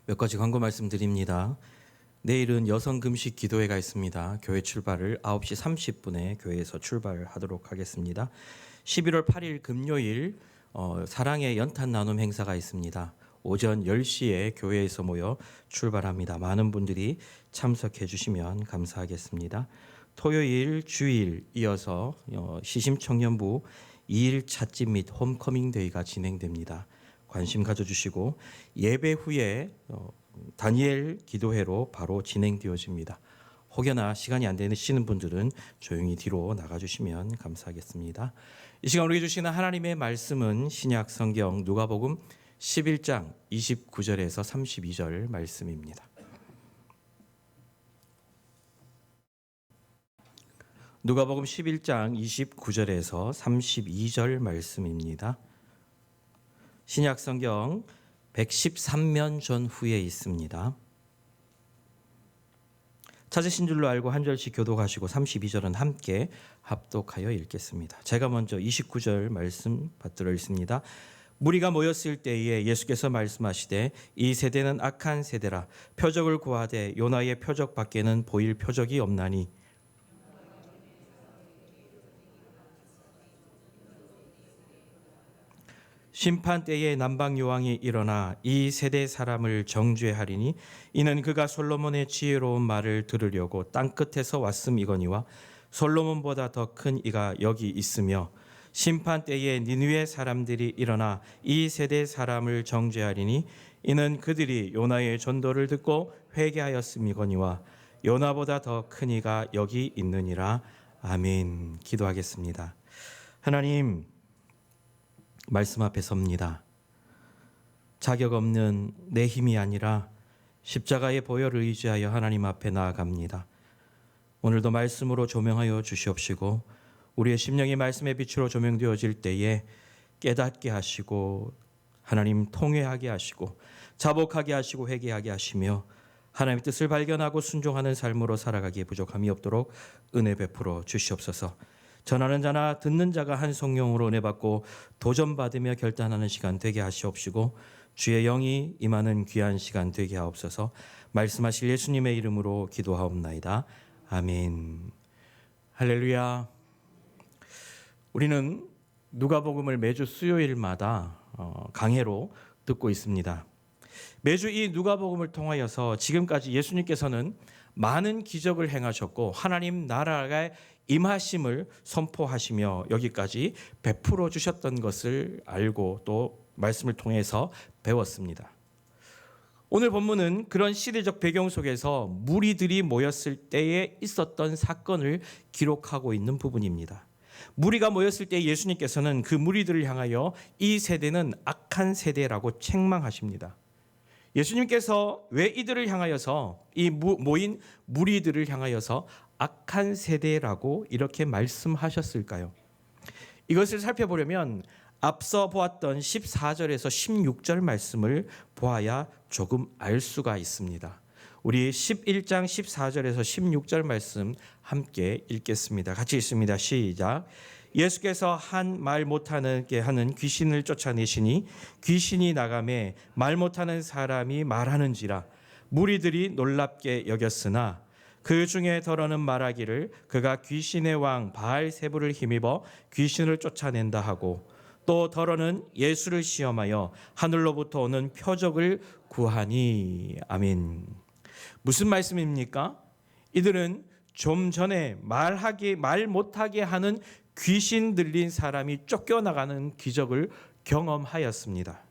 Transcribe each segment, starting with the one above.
몇 가지 광고 말씀드립니다. 내일은 여성 금식 기도회가 있습니다. 교회 출발을 9시 30분에 교회에서 출발하도록 하겠습니다. 11월 8일 금요일 사랑의 연탄 나눔 행사가 있습니다. 오전 10시에 교회에서 모여 출발합니다. 많은 분들이 참석해 주시면 감사하겠습니다. 토요일 주일 이어서 시심청년부 2일 찻집 및 홈커밍 데이가 진행됩니다. 관심 가져주시고 예배 후에 다니엘 기도회로 바로 진행되어집니다. 혹여나 시간이 안 되시는 분들은 조용히 뒤로 나가주시면 감사하겠습니다. 이 시간 우리에게 주시는 하나님의 말씀은 신약 성경 누가복음 11장 29절에서 32절 말씀입니다. 누가복음 11장 29절에서 32절 말씀입니다. 신약 성경 113면 전후에 있습니다. 찾으신 줄로 알고 한 절씩 교독하시고 32절은 함께 합독하여 읽겠습니다. 제가 먼저 29절 말씀 받들어 있습니다. 무리가 모였을 때에 예수께서 말씀하시되 이 세대는 악한 세대라. 표적을 구하되 요나의 표적 밖에는 보일 표적이 없나니 심판 때에 남방 요왕이 일어나 이 세대 사람을 정죄하리니 이는 그가 솔로몬의 지혜로운 말을 들으려고 땅 끝에서 왔음이거니와 솔로몬보다 더 큰 이가 여기 있으며 심판 때에 니느웨 사람들이 일어나 이 세대 사람을 정죄하리니 이는 그들이 요나의 전도를 듣고 회개하였음이거니와 요나보다 더 큰 이가 여기 있느니라. 아멘. 기도하겠습니다. 하나님, 말씀 앞에 섭니다. 자격 없는 내 힘이 아니라 십자가의 보혈을 의지하여 하나님 앞에 나아갑니다. 오늘도 말씀으로 조명하여 주시옵시고 우리의 심령이 말씀의 빛으로 조명되어질 때에 깨닫게 하시고 하나님 통회하게 하시고 자복하게 하시고 회개하게 하시며 하나님의 뜻을 발견하고 순종하는 삶으로 살아가기에 부족함이 없도록 은혜 베풀어 주시옵소서. 전하는 자나 듣는 자가 한 성령으로 은혜 받고 도전받으며 결단하는 시간 되게 하시옵시고 주의 영이 임하는 귀한 시간 되게 하옵소서. 말씀하실 예수님의 이름으로 기도하옵나이다. 아멘. 할렐루야. 우리는 누가복음을 매주 수요일마다 강해로 듣고 있습니다. 매주 이 누가복음을 통하여서 지금까지 예수님께서는 많은 기적을 행하셨고 하나님 나라의 임하심을 선포하시며 여기까지 베풀어 주셨던 것을 알고 또 말씀을 통해서 배웠습니다. 오늘 본문은 그런 시대적 배경 속에서 무리들이 모였을 때에 있었던 사건을 기록하고 있는 부분입니다. 무리가 모였을 때 예수님께서는 그 무리들을 향하여 이 세대는 악한 세대라고 책망하십니다. 예수님께서 왜 이들을 향하여서 이 모인 무리들을 향하여서 악한 세대라고 이렇게 말씀하셨을까요? 이것을 살펴보려면 앞서 보았던 14절에서 16절 말씀을 보아야 조금 알 수가 있습니다. 우리 11장 14절에서 16절 말씀 함께 읽겠습니다. 같이 읽습니다. 시작. 예수께서 한 말 못하게 하는 귀신을 쫓아내시니 귀신이 나가매 말 못하는 사람이 말하는지라. 무리들이 놀랍게 여겼으나 그 중에 더러는 말하기를 그가 귀신의 왕 바알세불을 힘입어 귀신을 쫓아낸다 하고 또 더러는 예수를 시험하여 하늘로부터 오는 표적을 구하니. 아멘. 무슨 말씀입니까? 이들은 좀 전에 말 못하게 하는 귀신 들린 사람이 쫓겨나가는 기적을 경험하였습니다.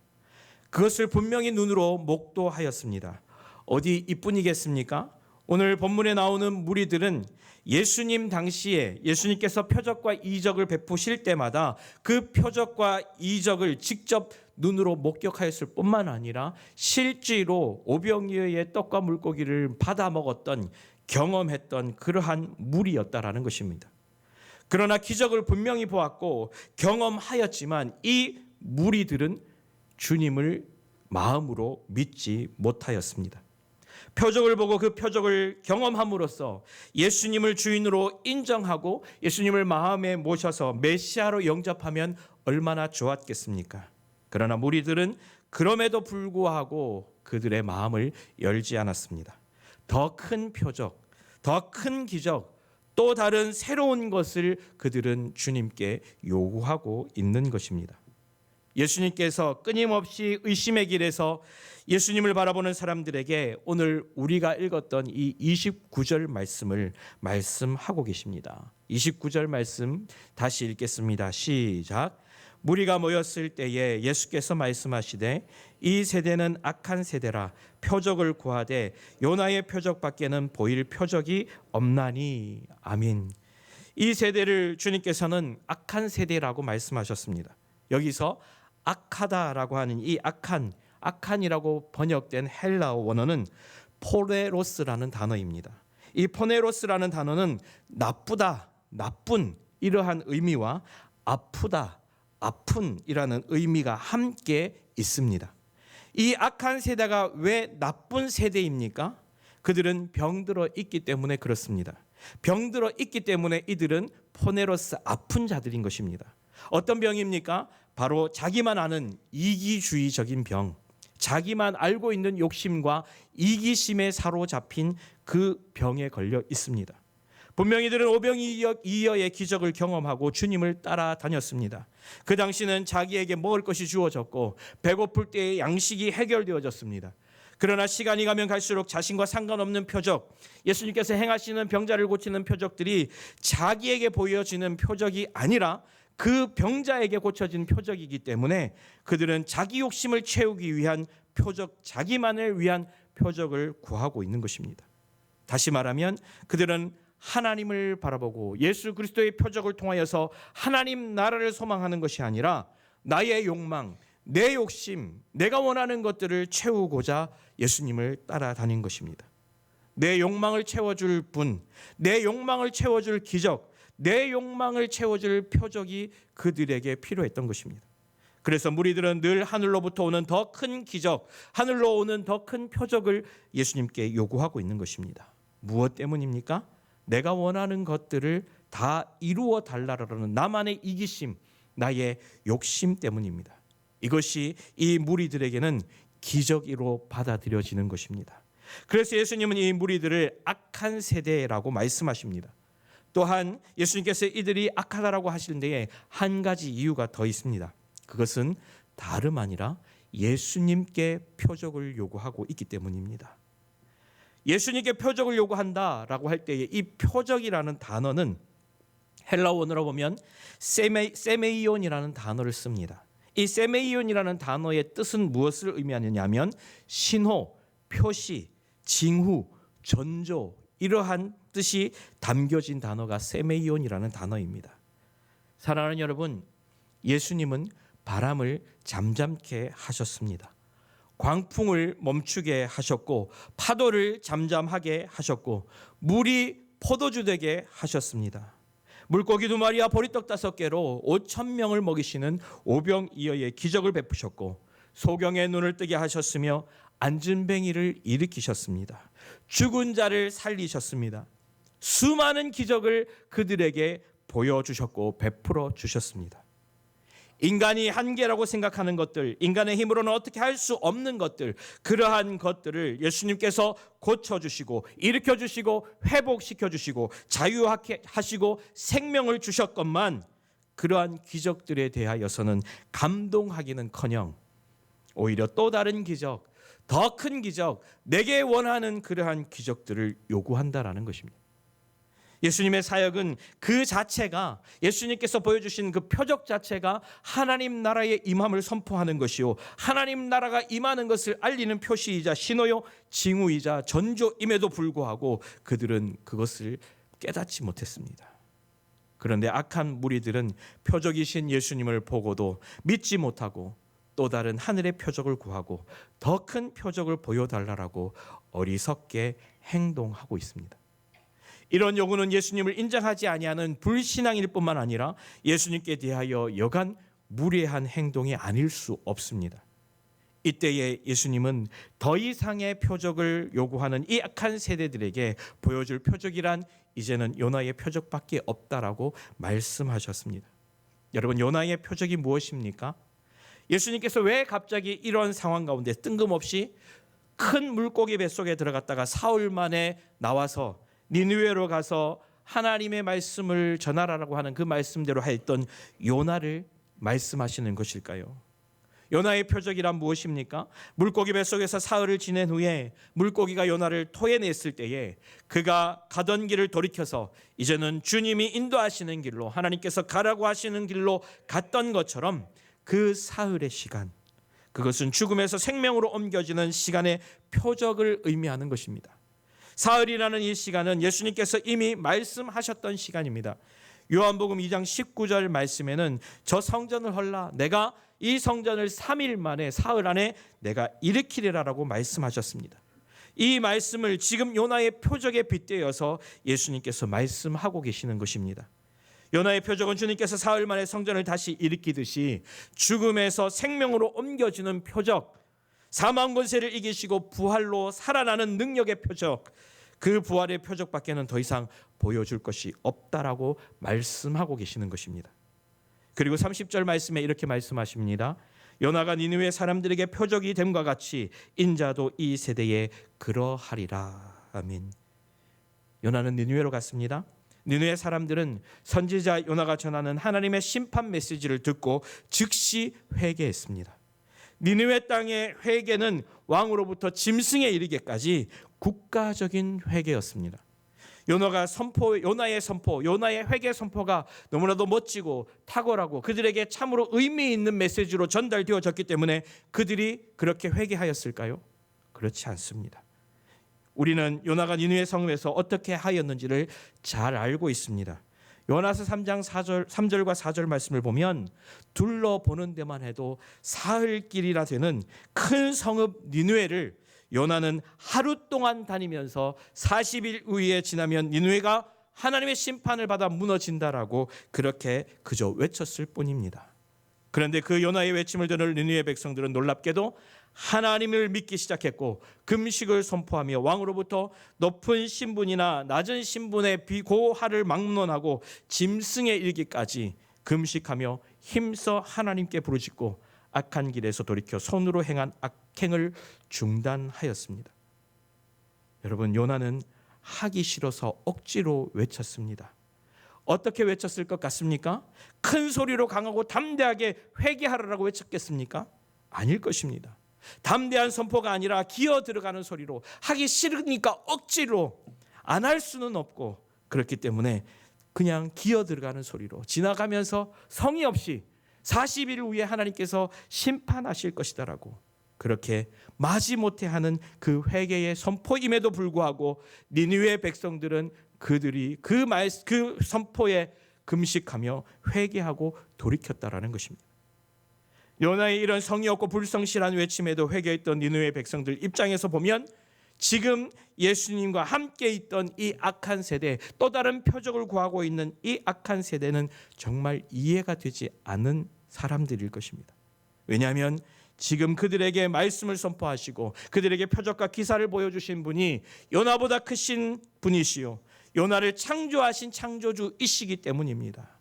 그것을 분명히 눈으로 목도하였습니다. 어디 이뿐이겠습니까? 오늘 본문에 나오는 무리들은 예수님 당시에 예수님께서 표적과 이적을 베푸실 때마다 그 표적과 이적을 직접 눈으로 목격하였을 뿐만 아니라 실제로 오병이어의 떡과 물고기를 받아 먹었던 경험했던 그러한 무리였다라는 것입니다. 그러나 기적을 분명히 보았고 경험하였지만 이 무리들은 주님을 마음으로 믿지 못하였습니다. 표적을 보고 그 표적을 경험함으로써 예수님을 주인으로 인정하고 예수님을 마음에 모셔서 메시아로 영접하면 얼마나 좋았겠습니까? 그러나 무리들은 그럼에도 불구하고 그들의 마음을 열지 않았습니다. 더 큰 표적, 더 큰 기적, 또 다른 새로운 것을 그들은 주님께 요구하고 있는 것입니다. 예수님께서 끊임없이 의심의 길에서 예수님을 바라보는 사람들에게 오늘 우리가 읽었던 이 29절 말씀을 말씀하고 계십니다. 29절 말씀 다시 읽겠습니다. 시작. 무리가 모였을 때에 예수께서 말씀하시되 이 세대는 악한 세대라 표적을 구하되 요나의 표적밖에는 보일 표적이 없나니. 아멘. 이 세대를 주님께서는 악한 세대라고 말씀하셨습니다. 여기서 악하다라고 하는 이 악한이라고 번역된 헬라어 원어는 포네로스라는 단어입니다. 이 포네로스라는 단어는 나쁘다, 나쁜 이러한 의미와 아프다, 아픈이라는 의미가 함께 있습니다. 이 악한 세대가 왜 나쁜 세대입니까? 그들은 병들어 있기 때문에 그렇습니다. 병들어 있기 때문에 이들은 포네로스, 아픈 자들인 것입니다. 어떤 병입니까? 바로 자기만 아는 이기주의적인 병, 자기만 알고 있는 욕심과 이기심에 사로잡힌 그 병에 걸려 있습니다. 분명히 이들은 오병이어의 기적을 경험하고 주님을 따라다녔습니다. 그 당시는 자기에게 먹을 것이 주어졌고 배고플 때의 양식이 해결되어졌습니다. 그러나 시간이 가면 갈수록 자신과 상관없는 표적, 예수님께서 행하시는 병자를 고치는 표적들이 자기에게 보여지는 표적이 아니라 그 병자에게 고쳐진 표적이기 때문에 그들은 자기 욕심을 채우기 위한 표적, 자기만을 위한 표적을 구하고 있는 것입니다. 다시 말하면 그들은 하나님을 바라보고 예수 그리스도의 표적을 통하여서 하나님 나라를 소망하는 것이 아니라 나의 욕망, 내 욕심, 내가 원하는 것들을 채우고자 예수님을 따라다닌 것입니다. 내 욕망을 채워줄 분, 내 욕망을 채워줄 기적, 내 욕망을 채워줄 표적이 그들에게 필요했던 것입니다. 그래서 무리들은 늘 하늘로부터 오는 더 큰 기적, 하늘로 오는 더 큰 표적을 예수님께 요구하고 있는 것입니다. 무엇 때문입니까? 내가 원하는 것들을 다 이루어 달라라는 나만의 이기심, 나의 욕심 때문입니다. 이것이 이 무리들에게는 기적으로 받아들여지는 것입니다. 그래서 예수님은 이 무리들을 악한 세대라고 말씀하십니다. 또한 예수님께서 이들이 악하다라고 하시는 데에 한 가지 이유가 더 있습니다. 그것은 다름 아니라 예수님께 표적을 요구하고 있기 때문입니다. 예수님께 표적을 요구한다라고 할 때에 이 표적이라는 단어는 헬라 원어로 보면 세메이온이라는 단어를 씁니다. 이 세메이온이라는 단어의 뜻은 무엇을 의미하느냐면 신호, 표시, 징후, 전조 이러한 뜻이 담겨진 단어가 세메이온이라는 단어입니다. 사랑하는 여러분, 예수님은 바람을 잠잠케 하셨습니다. 광풍을 멈추게 하셨고 파도를 잠잠하게 하셨고 물이 포도주 되게 하셨습니다. 물고기 2마리와 보리떡 5개로 5,000명을 먹이시는 오병이어의 기적을 베푸셨고 소경의 눈을 뜨게 하셨으며 안진뱅이를 일으키셨습니다. 죽은 자를 살리셨습니다. 수많은 기적을 그들에게 보여주셨고 베풀어 주셨습니다. 인간이 한계라고 생각하는 것들, 인간의 힘으로는 어떻게 할 수 없는 것들, 그러한 것들을 예수님께서 고쳐주시고 일으켜주시고 회복시켜주시고 자유하게 하시고 생명을 주셨건만 그러한 기적들에 대하여서는 감동하기는커녕 오히려 또 다른 기적, 더 큰 기적, 내게 원하는 그러한 기적들을 요구한다라는 것입니다. 예수님의 사역은 그 자체가 예수님께서 보여주신 그 표적 자체가 하나님 나라의 임함을 선포하는 것이요 하나님 나라가 임하는 것을 알리는 표시이자 신호요 징후이자 전조임에도 불구하고 그들은 그것을 깨닫지 못했습니다. 그런데 악한 무리들은 표적이신 예수님을 보고도 믿지 못하고 또 다른 하늘의 표적을 구하고 더 큰 표적을 보여달라고 어리석게 행동하고 있습니다. 이런 요구는 예수님을 인정하지 아니하는 불신앙일 뿐만 아니라 예수님께 대하여 여간 무례한 행동이 아닐 수 없습니다. 이때에 예수님은 더 이상의 표적을 요구하는 이 악한 세대들에게 보여줄 표적이란 이제는 요나의 표적밖에 없다라고 말씀하셨습니다. 여러분, 요나의 표적이 무엇입니까? 예수님께서 왜 갑자기 이런 상황 가운데 뜬금없이 큰 물고기 뱃속에 들어갔다가 사흘 만에 나와서 니느웨로 가서 하나님의 말씀을 전하라고 하는 그 말씀대로 했던 요나를 말씀하시는 것일까요? 요나의 표적이란 무엇입니까? 물고기 뱃속에서 사흘을 지낸 후에 물고기가 요나를 토해냈을 때에 그가 가던 길을 돌이켜서 이제는 주님이 인도하시는 길로, 하나님께서 가라고 하시는 길로 갔던 것처럼 그 사흘의 시간, 그것은 죽음에서 생명으로 옮겨지는 시간의 표적을 의미하는 것입니다. 사흘이라는 이 시간은 예수님께서 이미 말씀하셨던 시간입니다. 요한복음 2장 19절 말씀에는 저 성전을 헐라, 내가 이 성전을 3일 만에, 사흘 안에 내가 일으키리라라고 말씀하셨습니다. 이 말씀을 지금 요나의 표적에 빗대어서 예수님께서 말씀하고 계시는 것입니다. 요나의 표적은 주님께서 사흘 만에 성전을 다시 일으키듯이 죽음에서 생명으로 옮겨지는 표적, 사망 권세를 이기시고 부활로 살아나는 능력의 표적, 그 부활의 표적밖에는 더 이상 보여줄 것이 없다라고 말씀하고 계시는 것입니다. 그리고 30절 말씀에 이렇게 말씀하십니다. 요나가 니느웨 사람들에게 표적이 됨과 같이 인자도 이 세대에 그러하리라. 아멘. 요나는 니느웨로 갔습니다. 니느웨 사람들은 선지자 요나가 전하는 하나님의 심판 메시지를 듣고 즉시 회개했습니다. 니느웨 땅의 회개는 왕으로부터 짐승에 이르기까지 국가적인 회개였습니다. 요나의 선포, 요나의 회개 선포가 너무나도 멋지고 탁월하고 그들에게 참으로 의미 있는 메시지로 전달되어졌기 때문에 그들이 그렇게 회개하였을까요? 그렇지 않습니다. 우리는 요나가 니느웨 성읍에서 어떻게 하였는지를 잘 알고 있습니다. 요나서 3장 3절과 4절 말씀을 보면 둘러보는 데만 해도 사흘길이나 되는 큰 성읍 니느웨를 요나는 하루 동안 다니면서 40일 후에 지나면 니느웨가 하나님의 심판을 받아 무너진다라고 그렇게 그저 외쳤을 뿐입니다. 그런데 그 요나의 외침을 들은 니느웨 백성들은 놀랍게도 하나님을 믿기 시작했고 금식을 선포하며 왕으로부터 높은 신분이나 낮은 신분의 비고하를 막론하고 짐승에 이르기까지 금식하며 힘써 하나님께 부르짖고 악한 길에서 돌이켜 손으로 행한 악행을 중단하였습니다. 여러분, 요나는 하기 싫어서 억지로 외쳤습니다. 어떻게 외쳤을 것 같습니까? 큰 소리로 강하고 담대하게 회개하라고 외쳤겠습니까? 아닐 것입니다. 담대한 선포가 아니라 기어 들어가는 소리로, 하기 싫으니까 억지로, 안 할 수는 없고 그렇기 때문에 그냥 기어 들어가는 소리로 지나가면서 성의 없이 40일 후에 하나님께서 심판하실 것이다라고 그렇게 마지못해 하는 그 회개의 선포임에도 불구하고 니느웨 백성들은 그들이 그 선포에 금식하며 회개하고 돌이켰다라는 것입니다. 요나의 이런 성의 없고 불성실한 외침에도 회개했던 니느웨 백성들 입장에서 보면 지금 예수님과 함께 있던 이 악한 세대, 또 다른 표적을 구하고 있는 이 악한 세대는 정말 이해가 되지 않는 사람들일 것입니다. 왜냐하면 지금 그들에게 말씀을 선포하시고 그들에게 표적과 기사를 보여주신 분이 요나보다 크신 분이시요 요나를 창조하신 창조주이시기 때문입니다.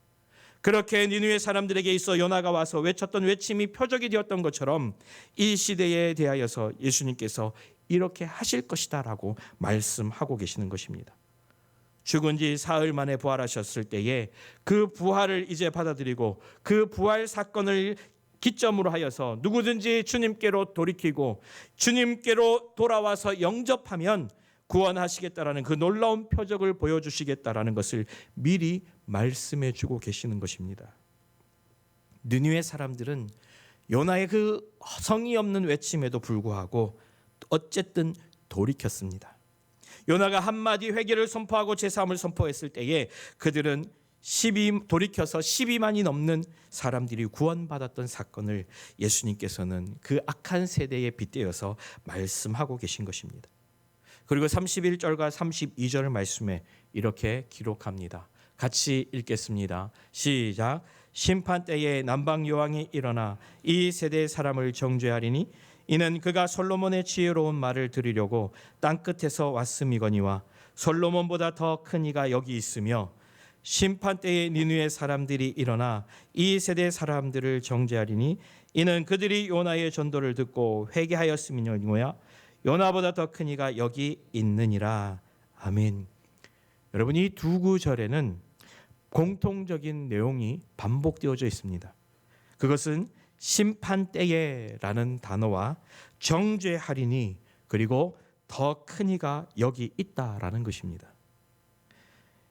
그렇게 니느웨 사람들에게 있어 요나가 와서 외쳤던 외침이 표적이 되었던 것처럼 이 시대에 대하여서 예수님께서 이렇게 하실 것이다 라고 말씀하고 계시는 것입니다. 죽은 지 사흘 만에 부활하셨을 때에 그 부활을 이제 받아들이고 그 부활 사건을 기점으로 하여서 누구든지 주님께로 돌이키고 주님께로 돌아와서 영접하면 구원하시겠다라는 그 놀라운 표적을 보여주시겠다라는 것을 미리 말씀해 주고 계시는 것입니다. 느니웨 사람들은 요나의 그 성의 없는 외침에도 불구하고 어쨌든 돌이켰습니다. 요나가 한마디 회개를 선포하고 제사함을 선포했을 때에 그들은 돌이켜서 12만이 넘는 사람들이 구원받았던 사건을 예수님께서는 그 악한 세대에 빗대어서 말씀하고 계신 것입니다. 그리고 31절과 32절 말씀에 이렇게 기록합니다. 같이 읽겠습니다. 시작. 심판 때에 남방 여왕이 일어나 이 세대의 사람을 정죄하리니 이는 그가 솔로몬의 지혜로운 말을 들으려고 땅끝에서 왔음이거니와 솔로몬보다 더 큰 이가 여기 있으며 심판 때에 니느웨 사람들이 일어나 이 세대 사람들을 정죄하리니 이는 그들이 요나의 전도를 듣고 회개하였음이니라. 요나보다 더 큰 이가 여기 있느니라. 아멘. 여러분, 이 두 구절에는 공통적인 내용이 반복되어져 있습니다. 그것은 심판 때에라는 단어와 정죄하리니 그리고 더 큰 이가 여기 있다라는 것입니다.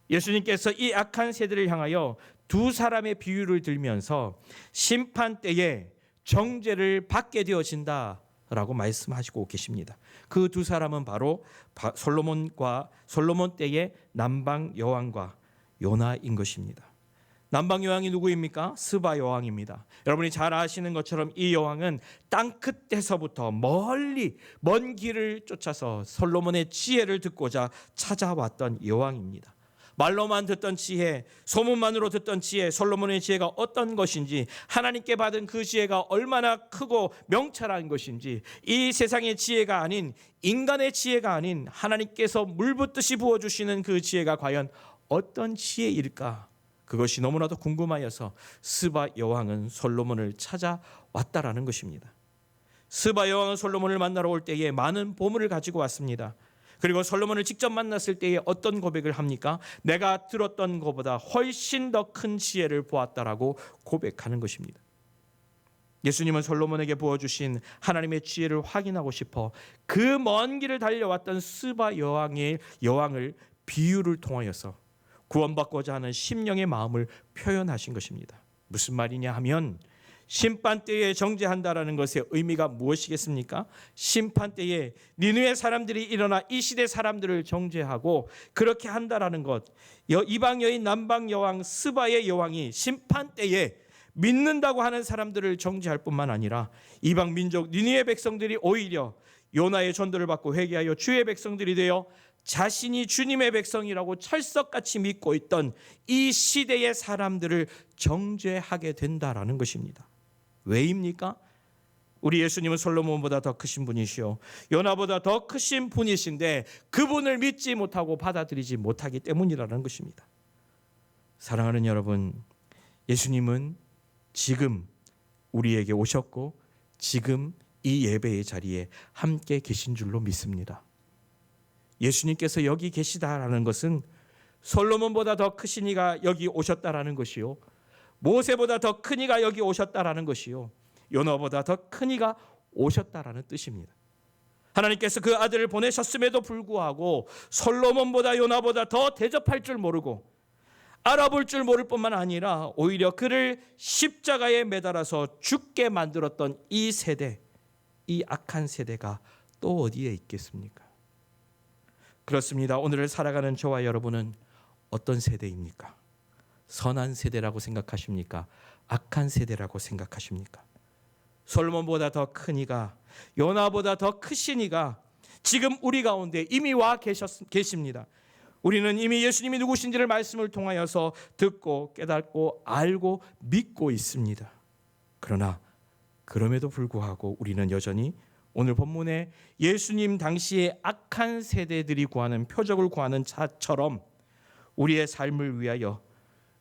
예수님께서 이 악한 세대를 향하여 두 사람의 비유를 들면서 심판 때에 정죄를 받게 되어진다라고 말씀하시고 계십니다. 그 두 사람은 바로 솔로몬 때의 남방 여왕과 요나인 것입니다. 남방 여왕이 누구입니까? 스바 여왕입니다. 여러분이 잘 아시는 것처럼 이 여왕은 땅 끝에서부터 멀리 먼 길을 쫓아서 솔로몬의 지혜를 듣고자 찾아왔던 여왕입니다. 말로만 듣던 지혜, 소문만으로 듣던 지혜, 솔로몬의 지혜가 어떤 것인지, 하나님께 받은 그 지혜가 얼마나 크고 명철한 것인지, 이 세상의 지혜가 아닌, 인간의 지혜가 아닌 하나님께서 물 붓듯이 부어주시는 그 지혜가 과연 어떤 지혜일까? 그것이 너무나도 궁금하여서 스바 여왕은 솔로몬을 찾아왔다라는 것입니다. 스바 여왕은 솔로몬을 만나러 올 때에 많은 보물을 가지고 왔습니다. 그리고 솔로몬을 직접 만났을 때에 어떤 고백을 합니까? 내가 들었던 것보다 훨씬 더 큰 지혜를 보았다라고 고백하는 것입니다. 예수님은 솔로몬에게 부어주신 하나님의 지혜를 확인하고 싶어 그 먼 길을 달려왔던 스바 여왕을 비유를 통하여서 구원받고자 하는 심령의 마음을 표현하신 것입니다. 무슨 말이냐 하면 심판 때에 정죄한다라는 것의 의미가 무엇이겠습니까? 심판 때에 니느웨 사람들이 일어나 이 시대 사람들을 정죄하고 그렇게 한다라는 것, 이방 여인 남방 여왕 스바의 여왕이 심판 때에 믿는다고 하는 사람들을 정죄할 뿐만 아니라 이방 민족 니느웨 백성들이 오히려 요나의 전도를 받고 회개하여 주의 백성들이 되어 자신이 주님의 백성이라고 철석같이 믿고 있던 이 시대의 사람들을 정죄하게 된다라는 것입니다. 왜입니까? 우리 예수님은 솔로몬보다 더 크신 분이시요 요나보다 더 크신 분이신데 그분을 믿지 못하고 받아들이지 못하기 때문이라는 것입니다. 사랑하는 여러분, 예수님은 지금 우리에게 오셨고 지금 이 예배의 자리에 함께 계신 줄로 믿습니다. 예수님께서 여기 계시다라는 것은 솔로몬보다 더 크신 이가 여기 오셨다라는 것이요, 모세보다 더 큰 이가 여기 오셨다라는 것이요, 요나보다 더 큰 이가 오셨다라는 뜻입니다. 하나님께서 그 아들을 보내셨음에도 불구하고 솔로몬보다 요나보다 더 대접할 줄 모르고 알아볼 줄 모를 뿐만 아니라 오히려 그를 십자가에 매달아서 죽게 만들었던 이 세대, 이 악한 세대가 또 어디에 있겠습니까? 그렇습니다. 오늘을 살아가는 저와 여러분은 어떤 세대입니까? 선한 세대라고 생각하십니까? 악한 세대라고 생각하십니까? 솔로몬보다 더 큰 이가, 요나보다 더 크신 이가 지금 우리 가운데 이미 와 계십니다. 우리는 이미 예수님이 누구신지를 말씀을 통하여서 듣고 깨닫고 알고 믿고 있습니다. 그러나 그럼에도 불구하고 우리는 여전히 오늘 본문에 예수님 당시에 악한 세대들이 구하는 표적을 구하는 자처럼 우리의 삶을 위하여,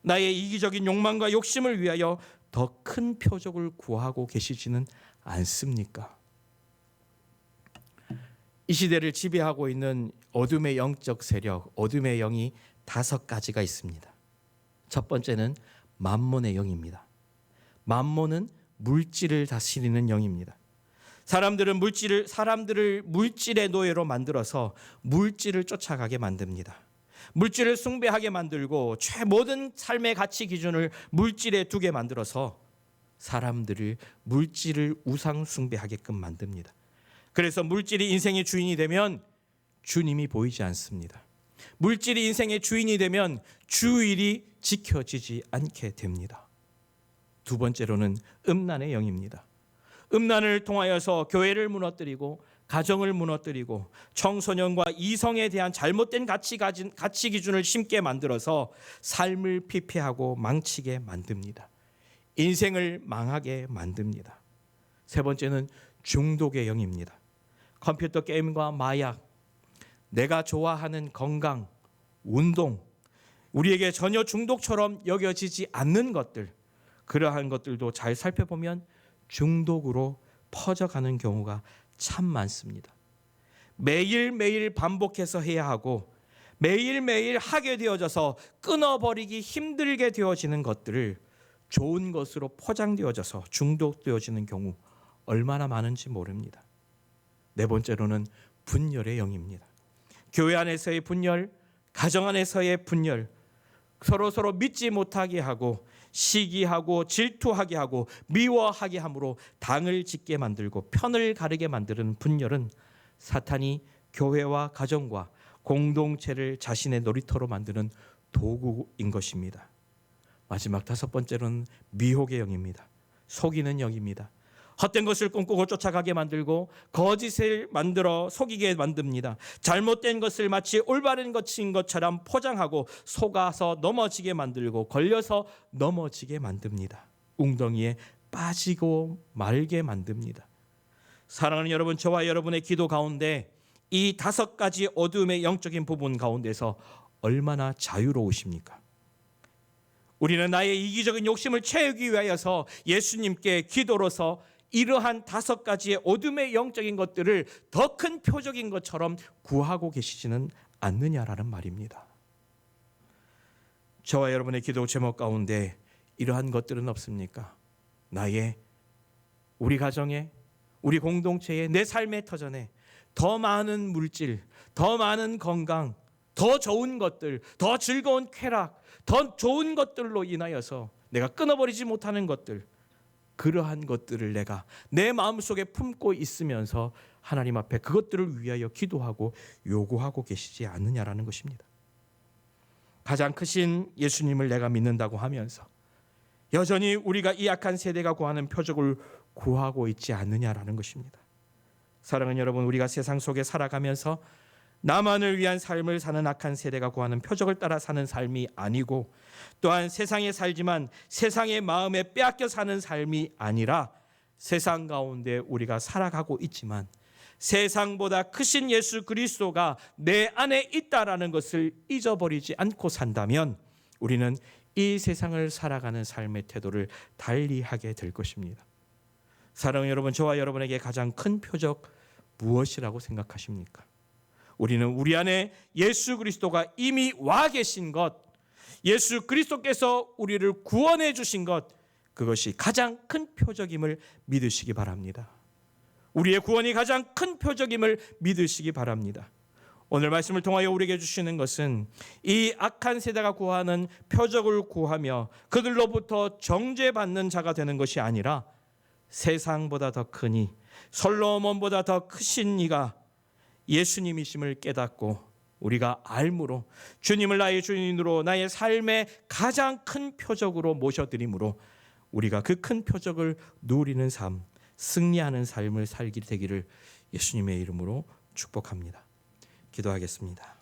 나의 이기적인 욕망과 욕심을 위하여 더 큰 표적을 구하고 계시지는 않습니까? 이 시대를 지배하고 있는 어둠의 영적 세력, 어둠의 영이 5가지가 있습니다. 첫 번째는 만몬의 영입니다. 만몬은 물질을 다스리는 영입니다. 사람들을 물질의 노예로 만들어서 물질을 쫓아가게 만듭니다. 물질을 숭배하게 만들고 모든 삶의 가치 기준을 물질에 두게 만들어서 사람들을 물질을 우상 숭배하게끔 만듭니다. 그래서 물질이 인생의 주인이 되면 주님이 보이지 않습니다. 물질이 인생의 주인이 되면 주일이 지켜지지 않게 됩니다. 두 번째로는 음란의 영입니다. 음란을 통하여서 교회를 무너뜨리고 가정을 무너뜨리고 청소년과 이성에 대한 잘못된 가치 기준을 심게 만들어서 삶을 피폐하고 망치게 만듭니다. 인생을 망하게 만듭니다. 세 번째는 중독의 영입니다. 컴퓨터 게임과 마약, 내가 좋아하는 건강, 운동, 우리에게 전혀 중독처럼 여겨지지 않는 것들, 그러한 것들도 잘 살펴보면 중독으로 퍼져가는 경우가 참 많습니다. 매일매일 반복해서 해야 하고 매일매일 하게 되어져서 끊어버리기 힘들게 되어지는 것들을 좋은 것으로 포장되어져서 중독되어지는 경우 얼마나 많은지 모릅니다. 네 번째로는 분열의 영입니다. 교회 안에서의 분열, 가정 안에서의 분열, 서로 믿지 못하게 하고 시기하고 질투하게 하고 미워하게 함으로 당을 짓게 만들고 편을 가르게 만드는 분열은 사탄이 교회와 가정과 공동체를 자신의 놀이터로 만드는 도구인 것입니다. 마지막 다섯 번째로는 미혹의 영입니다. 속이는 영입니다. 헛된 것을 꿈꾸고 쫓아가게 만들고 거짓을 만들어 속이게 만듭니다. 잘못된 것을 마치 올바른 것인 것처럼 포장하고 속아서 넘어지게 만들고 걸려서 넘어지게 만듭니다. 웅덩이에 빠지고 말게 만듭니다. 사랑하는 여러분, 저와 여러분의 기도 가운데 이 다섯 가지 어둠의 영적인 부분 가운데서 얼마나 자유로우십니까? 우리는 나의 이기적인 욕심을 채우기 위하여서 예수님께 기도로서 이러한 다섯 가지의 어둠의 영적인 것들을 더 큰 표적인 것처럼 구하고 계시지는 않느냐라는 말입니다. 저와 여러분의 기도 제목 가운데 이러한 것들은 없습니까? 우리 가정에, 우리 공동체에, 내 삶의 터전에 더 많은 물질, 더 많은 건강, 더 좋은 것들, 더 즐거운 쾌락, 더 좋은 것들로 인하여서 내가 끊어버리지 못하는 것들, 그러한 것들을 내가 내 마음속에 품고 있으면서 하나님 앞에 그것들을 위하여 기도하고 요구하고 계시지 않느냐라는 것입니다. 가장 크신 예수님을 내가 믿는다고 하면서 여전히 우리가 이 악한 세대가 구하는 표적을 구하고 있지 않느냐라는 것입니다. 사랑하는 여러분, 우리가 세상 속에 살아가면서 나만을 위한 삶을 사는 악한 세대가 구하는 표적을 따라 사는 삶이 아니고, 또한 세상에 살지만 세상의 마음에 빼앗겨 사는 삶이 아니라 세상 가운데 우리가 살아가고 있지만 세상보다 크신 예수 그리스도가 내 안에 있다라는 것을 잊어버리지 않고 산다면 우리는 이 세상을 살아가는 삶의 태도를 달리하게 될 것입니다. 사랑하는 여러분, 저와 여러분에게 가장 큰 표적 무엇이라고 생각하십니까? 우리는 우리 안에 예수 그리스도가 이미 와 계신 것, 예수 그리스도께서 우리를 구원해 주신 것, 그것이 가장 큰 표적임을 믿으시기 바랍니다. 우리의 구원이 가장 큰 표적임을 믿으시기 바랍니다. 오늘 말씀을 통하여 우리에게 주시는 것은 이 악한 세대가 구하는 표적을 구하며 그들로부터 정죄받는 자가 되는 것이 아니라 세상보다 더 크니 솔로몬보다 더 크신 이가 예수님이심을 깨닫고 우리가 알므로 주님을 나의 주인으로 나의 삶의 가장 큰 표적으로 모셔드림으로 우리가 그 큰 표적을 누리는 삶, 승리하는 삶을 살게 되기를 예수님의 이름으로 축복합니다. 기도하겠습니다.